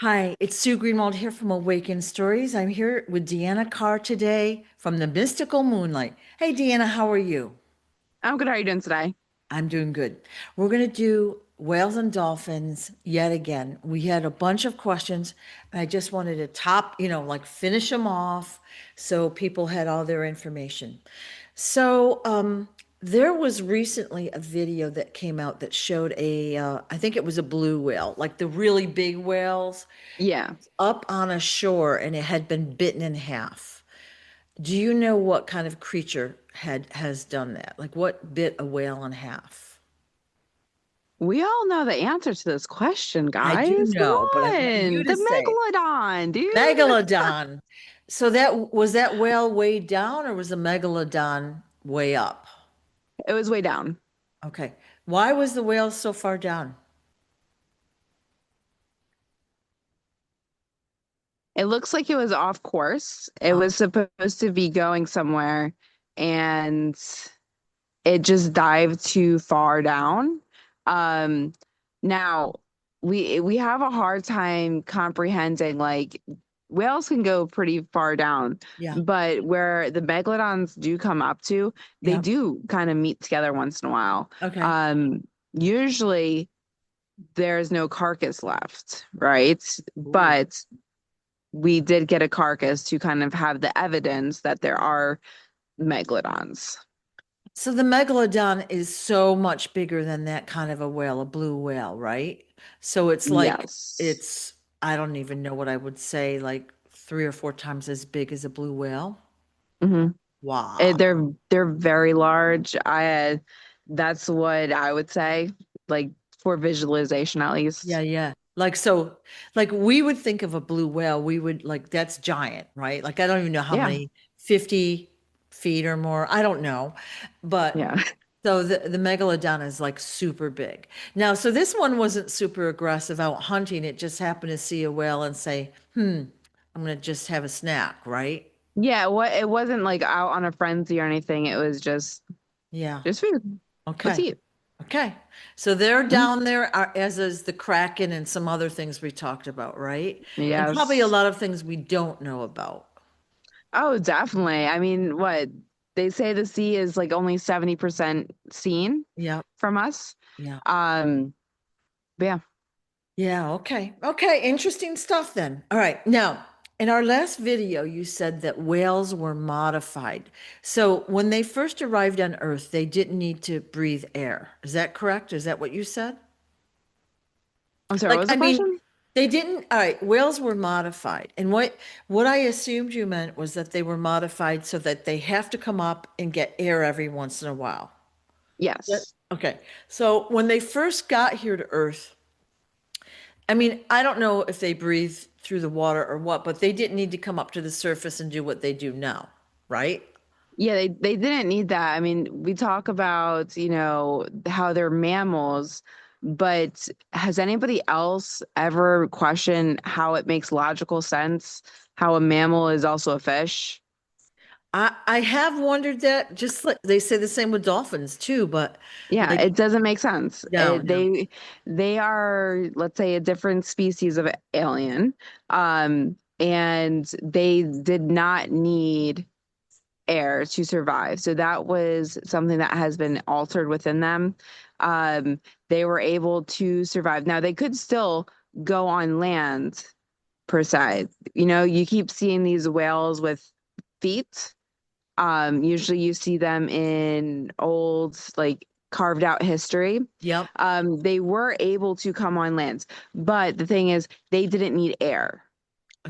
Hi, it's Sue Greenwald here from Awaken Stories. I'm here with Deanna Carr today from the Mystical Moonlight. Hey, Deanna, how are you? I'm good. How are you doing today? I'm doing good. We're going to do whales and dolphins yet again. We had a bunch of questions, and I just wanted to like finish them off so people had all their information. So, there was recently a video that came out that showed I think it was a blue whale, like the really big whales Yeah. up on a shore and it had been bitten in half. Do you know what kind of creature has done that? Like what bit a whale in half? We all know the answer to this question, I do guys. Come know, but I want you on. to The say megalodon, dude. megalodon. So that was that whale way down or was the megalodon way up? It was way down. Okay. Why was the whale so far down? It looks like it was off course. It Uh, was supposed to be going somewhere and it just dived too far down. Um, now we have a hard time comprehending like whales can go pretty far down, yeah. but where the megalodons do come up to, they Yeah. do kind of meet together once in a while. Okay. Usually there's no carcass left, right? Ooh. But we did get a carcass to kind of have the evidence that there are megalodons. So the megalodon is so much bigger than that kind of a whale, a blue whale, right? So it's like Yes. it's I don't even know what I would say, like three or four times as big as a blue whale. hmm Wow. They're very large. That's what I would say, like for visualization at Yeah, least. yeah. Like we would think of a blue whale, we would like that's giant, right? Like I don't even know how Yeah, many, 50 feet or more. I don't know. But yeah. so the megalodon is like super big. Now, so this one wasn't super aggressive out hunting. It just happened to see a whale and say, I'm gonna just have a snack, right? Yeah, what it wasn't like out on a frenzy or anything. It was Yeah. just food. Let's Okay. eat. Okay. So they're Mhm. down there, as is the Kraken and some other things we talked about, right? And probably a Yes. lot of things we don't know about. Oh, definitely. I mean, what they say the sea is like only 70% seen Yeah. from us. Yeah. Um, but yeah. Yeah, okay. Okay, interesting stuff then. All right. Now, in our last video, you said that whales were modified. So when they first arrived on Earth, they didn't need to breathe air. Is that correct? Is that what you said? I'm sorry, what Like, was I the mean, question? they didn't, all right, whales were modified. And what I assumed you meant was that they were modified so that they have to come up and get air every once in a while. Yep. Yes. Okay. So when they first got here to Earth, I mean, I don't know if they breathe through the water or what, but they didn't need to come up to the surface and do what they do now, right? Yeah, they didn't need that. I mean, we talk about, how they're mammals, but has anybody else ever questioned how it makes logical sense how a mammal is also a fish? I have wondered that, just like they say the same with dolphins too, but Yeah, like, it doesn't make sense. no, no. They are, let's say, a different species of alien, and they did not need air to survive. So that was something that has been altered within them. Um, they were able to survive. Now they could still go on land per se. You keep seeing these whales with feet. Usually you see them in old, like carved out history. Yep. They were able to come on land, but the thing is, they didn't need air.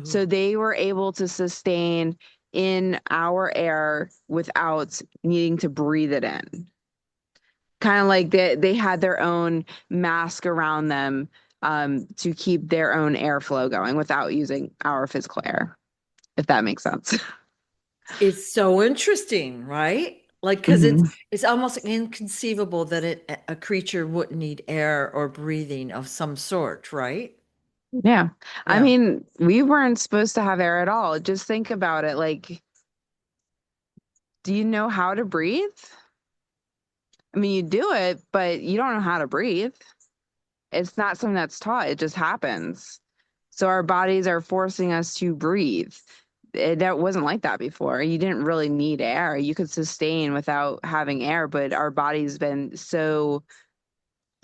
So Ooh. they were able to sustain in our air without needing to breathe it in. Kind of like they had their own mask around them to keep their own airflow going without using our physical air, if that makes sense. It's so interesting, right? Like, because it's hmm it's almost inconceivable that a creature wouldn't need air or breathing of some sort, right? Yeah. I Yeah. mean, we weren't supposed to have air at all. Just think about it. Like, do you know how to breathe? I mean, you do it, but you don't know how to breathe. It's not something that's taught, it just happens. So our bodies are forcing us to breathe. That wasn't like that before. You didn't really need air. You could sustain without having air, but our body's been so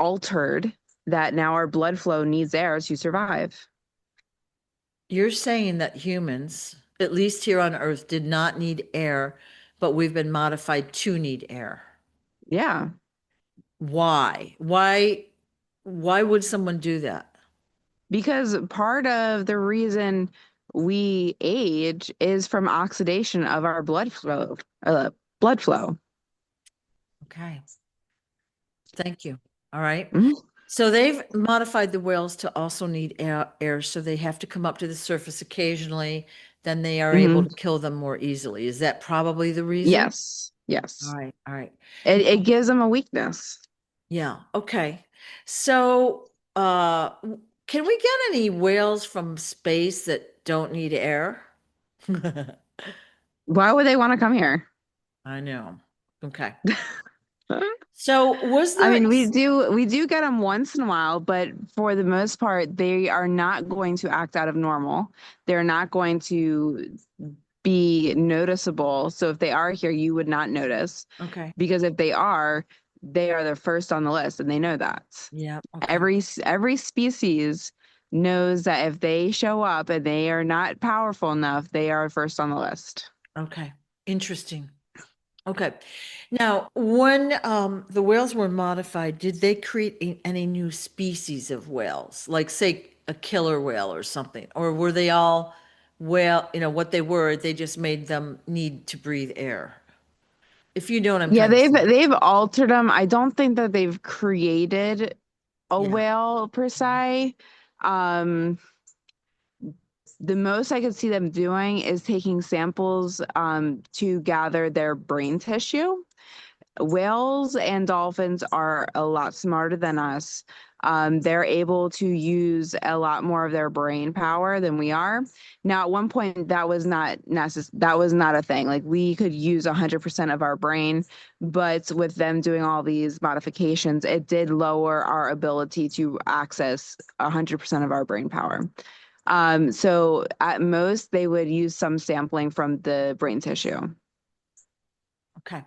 altered that now our blood flow needs air to survive. You're saying that humans, at least here on Earth, did not need air, but we've been modified to need air. Yeah, Why? Why would someone do that? because part of the reason we age is from oxidation of our blood flow. Blood flow. Okay, thank you. All right. Mhm. So they've modified the whales to also need air, so they have to come up to the surface occasionally. Then they are able Hmm. to kill them more easily. Is that probably the reason? Yes, All yes. right, all right. It gives them a weakness. Yeah, okay. So, can we get any whales from space that don't need air? Why would they want to come here? I know. Okay. So, was I there, mean, we do get them once in a while, but for the most part, they are not going to act out of normal. They're not going to be noticeable. So if they are here, you would not notice okay. because if they are the first on the list, and they know that. Yeah, okay. Every species knows that if they show up and they are not powerful enough, they are first on the list. Okay. Interesting. Okay. Now, when the whales were modified, did they create any new species of whales? Like, say, a killer whale or something? Or were they all what they were, they just made them need to breathe air? If you know what I'm Yeah, trying to say. they've altered them. I don't think that they've created a Yeah. whale per se. Um, the most I could see them doing is taking samples to gather their brain tissue. Whales and dolphins are a lot smarter than us. They're able to use a lot more of their brain power than we are. Now, at one point, that was not a thing. Like we could use 100% of our brain, but with them doing all these modifications, it did lower our ability to access 100% of our brain power. So at most, they would use some sampling from the brain tissue. Okay.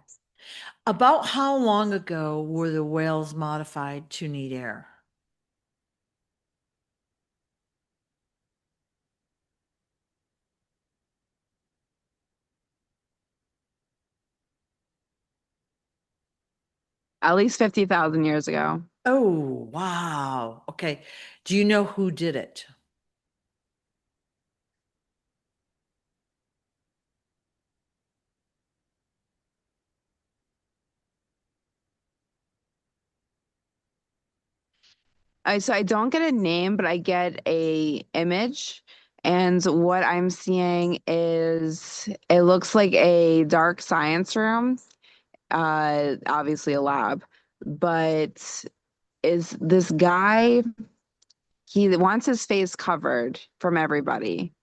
About how long ago were the whales modified to need air? At least 50,000 years ago. Oh, wow. Okay. Do you know who did it? So I don't get a name, but I get a image. And what I'm seeing is it looks like a dark science room, obviously a lab, but is this guy, he wants his face covered from everybody.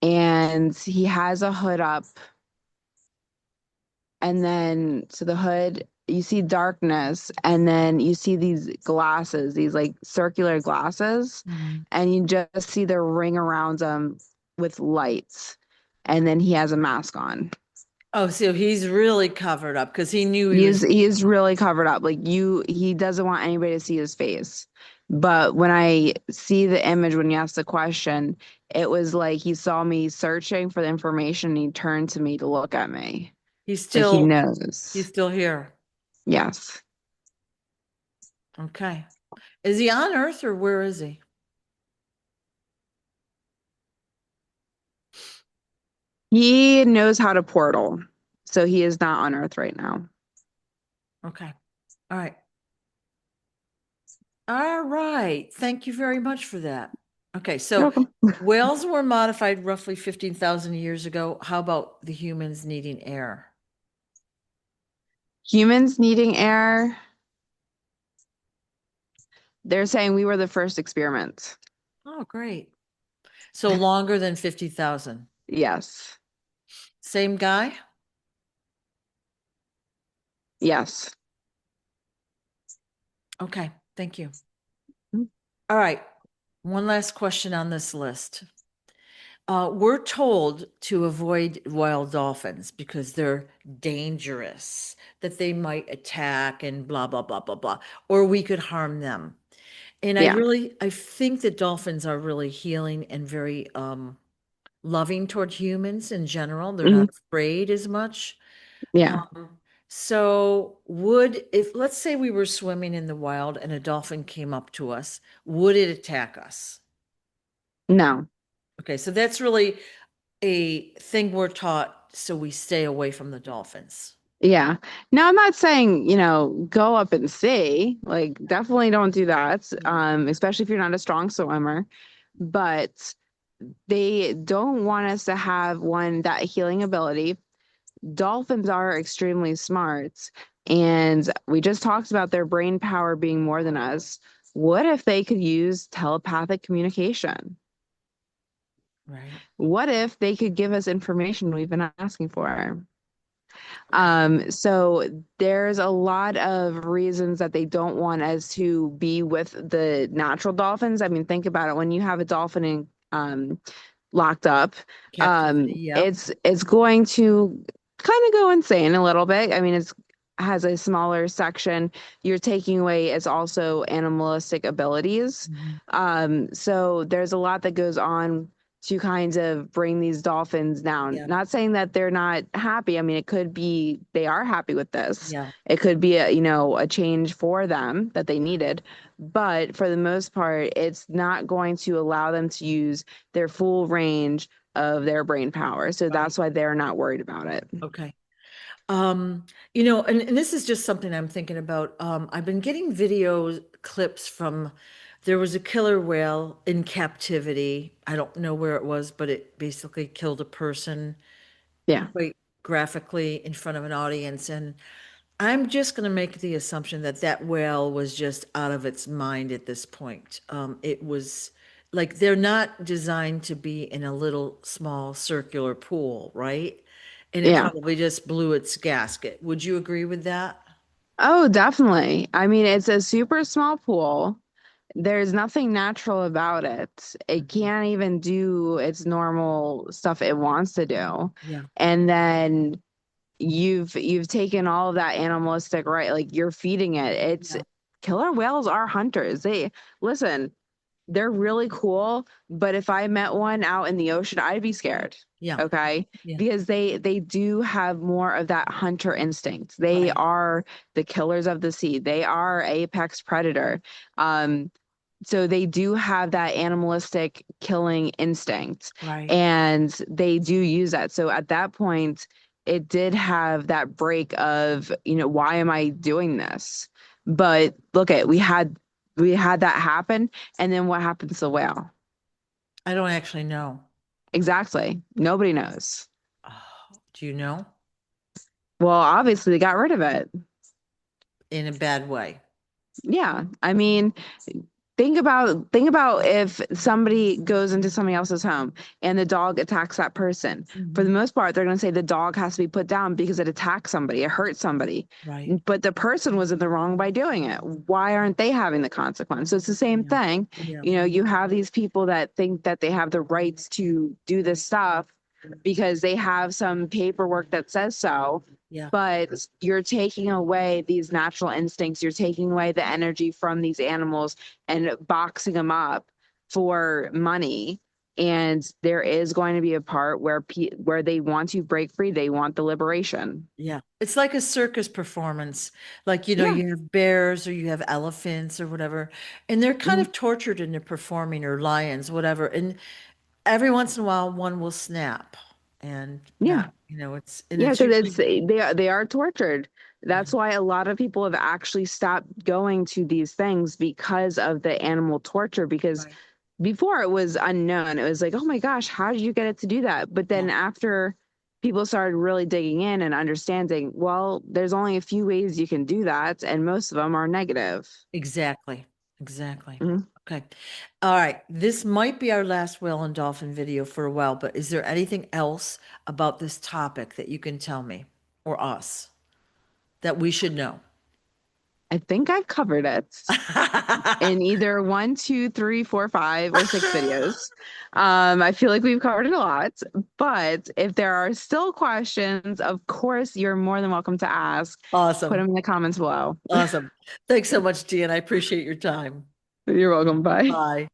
And he has a hood up. And then, so the hood, you see darkness, and then you see these glasses, these like circular glasses, Mhm. and you just see the ring around them with lights. And then he has a mask on. Oh, so he's really covered up because he knew he He was. is he is really covered up. He doesn't want anybody to see his face. But when I see the image when you ask the question, it was like he saw me searching for the information and he turned to me to look at me. He's Like he still he's knows. still here. Yes. Okay. Is he on Earth or where is he? He knows how to portal. So he is not on Earth right now. Okay. All right. All right. Thank you very much for that. Okay, You're so welcome. whales were modified roughly 15,000 years ago. How about the humans needing air? Humans needing air. They're saying we were the first experiment. Oh, great. So longer than 50,000. Yes. Same guy? Yes. Okay, thank you. All right. One last question on this list. We're told to avoid wild dolphins because they're dangerous, that they might attack and blah, blah, blah, blah, blah, or we could harm them. And Yeah. I think that dolphins are really healing and very loving toward humans in general. They're Mhm. not afraid as much. Yeah. Um, if, let's say we were swimming in the wild and a dolphin came up to us, would it attack us? No. Okay, so that's really a thing we're taught so we stay away from the dolphins. Yeah. Now, I'm not saying, go up and see. Like, definitely don't do that, Yeah. especially if you're not a strong swimmer. But they don't want us to have that healing ability. Dolphins are extremely smart, and we just talked about their brain power being more than us. What if they could use telepathic communication? Right. What if they could give us information we've been asking for? Okay. So there's a lot of reasons that they don't want us to be with the natural dolphins. I mean, think about it. When you have a dolphin locked up, Captivity. Yeah. it's going to kind of go insane a little bit. I mean, it's has a smaller section. You're taking away its also animalistic abilities. Mhm. So there's a lot that goes on to kind of bring these dolphins down. Yeah. Not saying that they're not happy. I mean, it could be they are happy with this. Yeah. It could be a change for them that they needed. But for the most part, it's not going to allow them to use their full range of their brain power. So Right. that's why they're not worried about it. Okay. And this is just something I'm thinking about. I've been getting clips from there was a killer whale in captivity. I don't know where it was, but it basically killed a person Yeah. quite graphically in front of an audience. And I'm just going to make the assumption that that whale was just out of its mind at this point. It was like they're not designed to be in a little small circular pool, right? And it Yeah. probably just blew its gasket. Would you agree with that? Oh, definitely. I mean, it's a super small pool. There's nothing natural about it. It Mhm. can't even do its normal stuff it wants to do. Yeah, And then you've taken all of that animalistic, right? Like you're feeding it. It's yeah, killer whales are hunters. They listen, they're really cool, but if I met one out in the ocean, I'd be scared. yeah, Okay? yeah. Because they do have more of that hunter instinct. They Right, are the killers of the sea. They are apex predator. Um, so they do have that animalistic killing instinct, right. and they do use that. So at that point, it did have that break of, why am I doing this? But look at we had that happen, and then what happens to the whale? I don't actually know. Exactly. Nobody knows. Oh, do you know? Well, obviously they got rid of it. In a bad way. Yeah. I mean, think about if somebody goes into somebody else's home and the dog attacks that person. For the Mhm. most part, they're going to say the dog has to be put down because it attacked somebody, it hurt somebody. Right. But the person was in the wrong by doing it. Why aren't they having the consequence? So it's the same Yeah, thing. yeah, You have these people that think that they have the rights to do this stuff because they have some paperwork that says so, yeah, but you're taking away these natural instincts, you're taking away the energy from these animals and boxing them up for money. And there is going to be a part where they want to break free, they want the liberation. yeah. It's like a circus performance. Like, Yeah. you have bears or you have elephants or whatever, and they're kind Mhm. of tortured into performing, or lions, whatever. And every once in a while, one will snap and Yeah. not, Yeah, it's because it's usually, they are tortured. yeah, That's why a lot of people have actually stopped going to these things because of the animal torture. Because right. before it was unknown, it was like, oh my gosh, how did you get it to do that? But Yeah, then after people started really digging in and understanding, well, there's only a few ways you can do that, and most of them are negative. exactly. Exactly. Mhm. Okay. All right. This might be our last whale and dolphin video for a while, but is there anything else about this topic that you can tell me or us that we should know? I think I've covered it in either one, two, three, four, five, or six videos. I feel like we've covered it a lot, but if there are still questions, of course, you're more than welcome to ask. Put Awesome. them in the comments below. Awesome. Thanks so much, Dean. I appreciate your time. You're welcome. Bye. Bye.